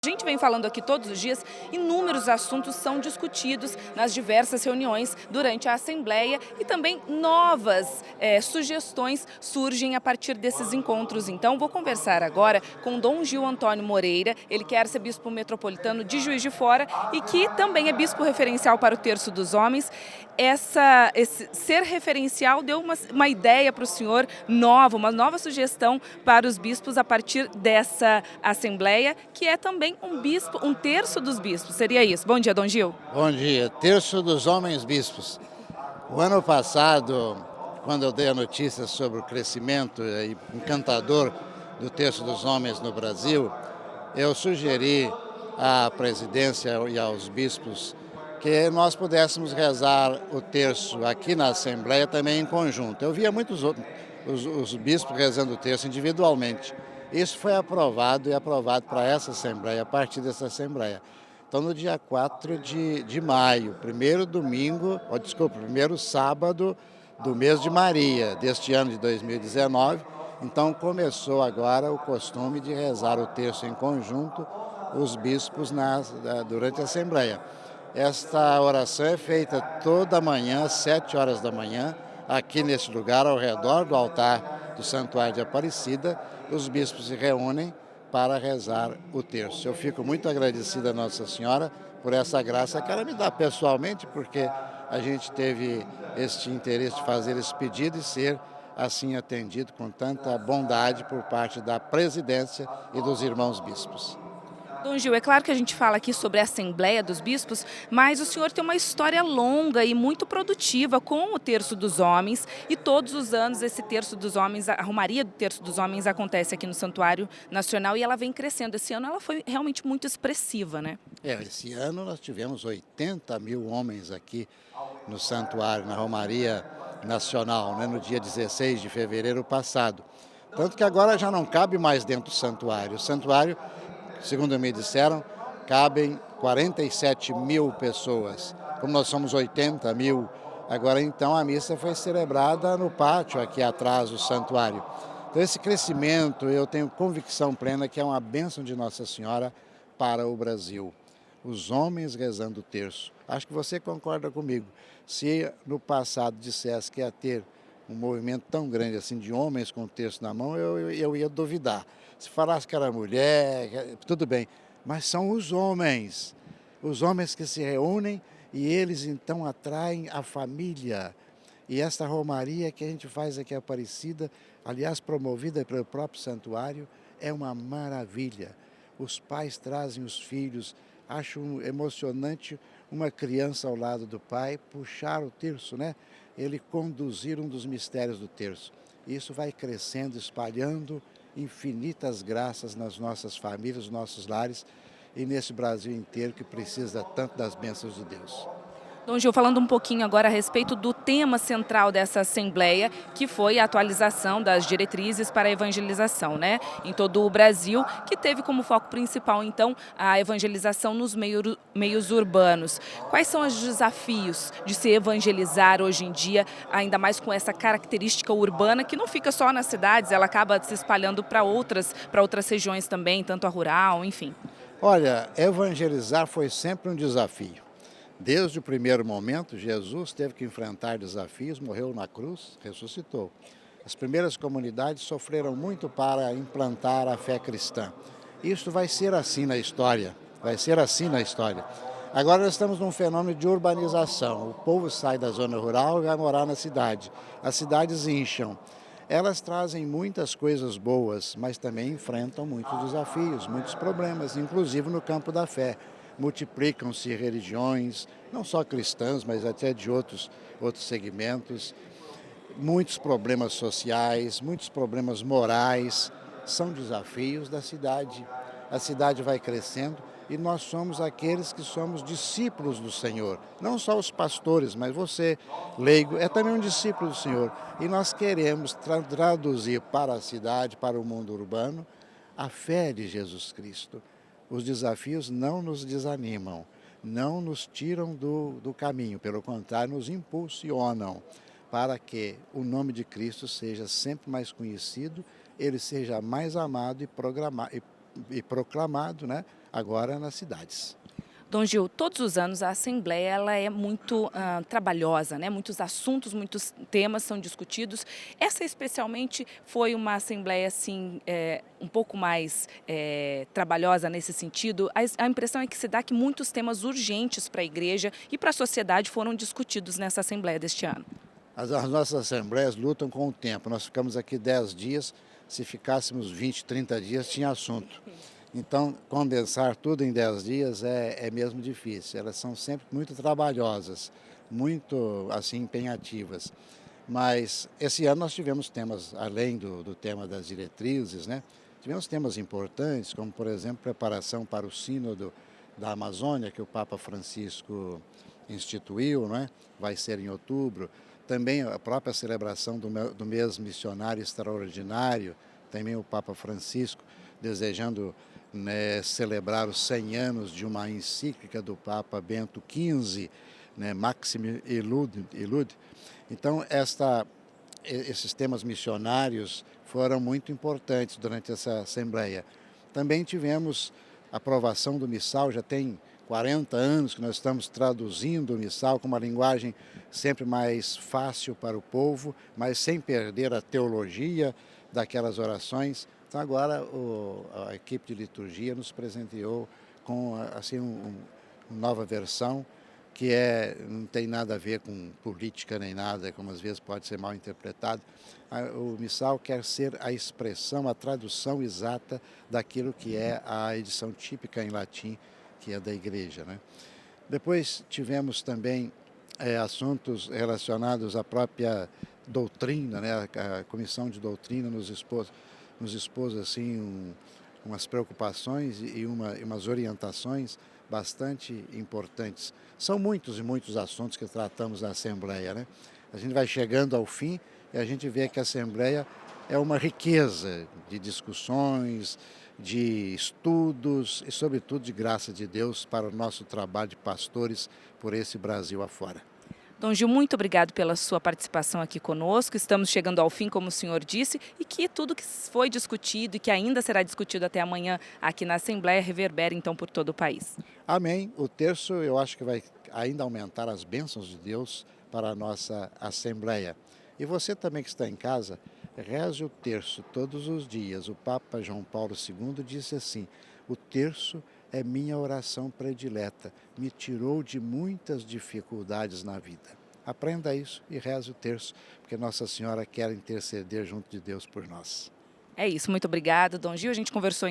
A gente vem falando aqui todos os dias, inúmeros assuntos são discutidos nas diversas reuniões durante a Assembleia e também novas sugestões surgem a partir desses encontros. Então, vou conversar agora com Dom Gil Antônio Moreira, ele que é arcebispo metropolitano de Juiz de Fora e que também é bispo referencial para o Terço dos Homens. Esse ser referencial deu uma ideia para o senhor nova, uma nova sugestão para os bispos a partir dessa Assembleia, que é também um bispo, um terço dos bispos, seria isso. Bom dia, Dom Gil. Bom dia, Terço dos Homens Bispos. O ano passado, quando eu dei a notícia sobre o crescimento encantador do Terço dos Homens no Brasil, eu sugeri à presidência e aos bispos que nós pudéssemos rezar o terço aqui na Assembleia também em conjunto. Eu via muitos os bispos rezando o terço individualmente. Isso foi aprovado e aprovado para essa Assembleia, a partir dessa Assembleia. Então, no dia 4 de maio, primeiro sábado do mês de Maria, deste ano de 2019, então começou agora o costume de rezar o terço em conjunto, os bispos durante a Assembleia. Esta oração é feita toda manhã, às 7 horas da manhã, aqui neste lugar, ao redor do altar do Santuário de Aparecida. Os bispos se reúnem para rezar o terço. Eu fico muito agradecido a Nossa Senhora por essa graça que ela me dá pessoalmente, porque a gente teve este interesse de fazer esse pedido e ser assim atendido com tanta bondade por parte da presidência e dos irmãos bispos. Dom Gil, é claro que a gente fala aqui sobre a Assembleia dos Bispos, mas o senhor tem uma história longa e muito produtiva com o Terço dos Homens e todos os anos esse Terço dos Homens, a Romaria do Terço dos Homens acontece aqui no Santuário Nacional e ela vem crescendo. Esse ano ela foi realmente muito expressiva, né? Esse ano nós tivemos 80 mil homens aqui no Santuário, na Romaria Nacional, né, no dia 16 de fevereiro passado. Tanto que agora já não cabe mais dentro do santuário. O santuário, segundo me disseram, cabem 47 mil pessoas. Como nós somos 80 mil, agora então a missa foi celebrada no pátio aqui atrás do santuário. Então esse crescimento, eu tenho convicção plena que é uma bênção de Nossa Senhora para o Brasil. Os homens rezando o terço. Acho que você concorda comigo. Se no passado dissesse que ia ter um movimento tão grande assim de homens com o terço na mão, eu ia duvidar. Se falasse que era mulher, tudo bem, mas são os homens que se reúnem e eles então atraem a família. E esta romaria que a gente faz aqui em Aparecida, aliás promovida pelo próprio santuário, é uma maravilha. Os pais trazem os filhos, acho emocionante uma criança ao lado do pai puxar o terço, né? Ele conduzir um dos mistérios do terço. Isso vai crescendo, espalhando infinitas graças nas nossas famílias, nos nossos lares e nesse Brasil inteiro que precisa tanto das bênçãos de Deus. Dom Gil, falando um pouquinho agora a respeito do tema central dessa Assembleia, que foi a atualização das diretrizes para a evangelização, né, em todo o Brasil, que teve como foco principal, então, a evangelização nos meios urbanos. Quais são os desafios de se evangelizar hoje em dia, ainda mais com essa característica urbana, que não fica só nas cidades, ela acaba se espalhando para outras regiões também, tanto a rural, enfim? Olha, evangelizar foi sempre um desafio. Desde o primeiro momento, Jesus teve que enfrentar desafios, morreu na cruz, ressuscitou. As primeiras comunidades sofreram muito para implantar a fé cristã. Isso vai ser assim na história, vai ser assim na história. Agora nós estamos num fenômeno de urbanização. O povo sai da zona rural e vai morar na cidade. As cidades incham. Elas trazem muitas coisas boas, mas também enfrentam muitos desafios, muitos problemas, inclusive no campo da fé. Multiplicam-se religiões, não só cristãs, mas até de outros segmentos, muitos problemas sociais, muitos problemas morais, são desafios da cidade. A cidade vai crescendo e nós somos aqueles que somos discípulos do Senhor. Não só os pastores, mas você, leigo, é também um discípulo do Senhor. E nós queremos traduzir para a cidade, para o mundo urbano, a fé de Jesus Cristo. Os desafios não nos desanimam, não nos tiram do caminho, pelo contrário, nos impulsionam para que o nome de Cristo seja sempre mais conhecido, ele seja mais amado e proclamado, né, agora nas cidades. Dom Gil, todos os anos a Assembleia ela é muito trabalhosa, né? Muitos assuntos, muitos temas são discutidos. Essa especialmente foi uma Assembleia assim, um pouco mais trabalhosa nesse sentido. A impressão é que se dá que muitos temas urgentes para a Igreja e para a sociedade foram discutidos nessa Assembleia deste ano. As nossas assembleias lutam com o tempo. Nós ficamos aqui 10 dias, se ficássemos 20, 30 dias tinha assunto. Então, condensar tudo em 10 dias é mesmo difícil. Elas são sempre muito trabalhosas, muito assim empenhativas. Mas esse ano nós tivemos temas, além do tema das diretrizes, né? Tivemos temas importantes, como por exemplo, preparação para o Sínodo da Amazônia, que o Papa Francisco instituiu, né? Vai ser em outubro. Também a própria celebração do mês missionário extraordinário, também o Papa Francisco desejando, né, celebrar os 100 anos de uma encíclica do Papa Bento XV, né, Maxime Illud. Então, esses temas missionários foram muito importantes durante essa Assembleia. Também tivemos a aprovação do Missal, já tem 40 anos que nós estamos traduzindo o Missal com uma linguagem sempre mais fácil para o povo, mas sem perder a teologia daquelas orações. Então agora a equipe de liturgia nos presenteou com assim uma nova versão que não tem nada a ver com política nem nada, como às vezes pode ser mal interpretado. O Missal quer ser a expressão, a tradução exata daquilo que é a edição típica em latim, que é da Igreja, né? Depois tivemos também assuntos relacionados à própria doutrina, né? A Comissão de Doutrina nos expôs assim umas preocupações e umas orientações bastante importantes. São muitos e muitos assuntos que tratamos na Assembleia, né? A gente vai chegando ao fim e a gente vê que a Assembleia é uma riqueza de discussões, de estudos e, sobretudo, de graça de Deus para o nosso trabalho de pastores por esse Brasil afora. Dom Gil, muito obrigado pela sua participação aqui conosco. Estamos chegando ao fim, como o senhor disse, e que tudo que foi discutido e que ainda será discutido até amanhã aqui na Assembleia reverbere, então, por todo o país. Amém. O terço, eu acho que vai ainda aumentar as bênçãos de Deus para a nossa Assembleia. E você também que está em casa, reze o terço todos os dias. O Papa João Paulo II disse assim: o terço é minha oração predileta, me tirou de muitas dificuldades na vida. Aprenda isso e reze o terço, porque Nossa Senhora quer interceder junto de Deus por nós. É isso, muito obrigada, Dom Gil. A gente conversou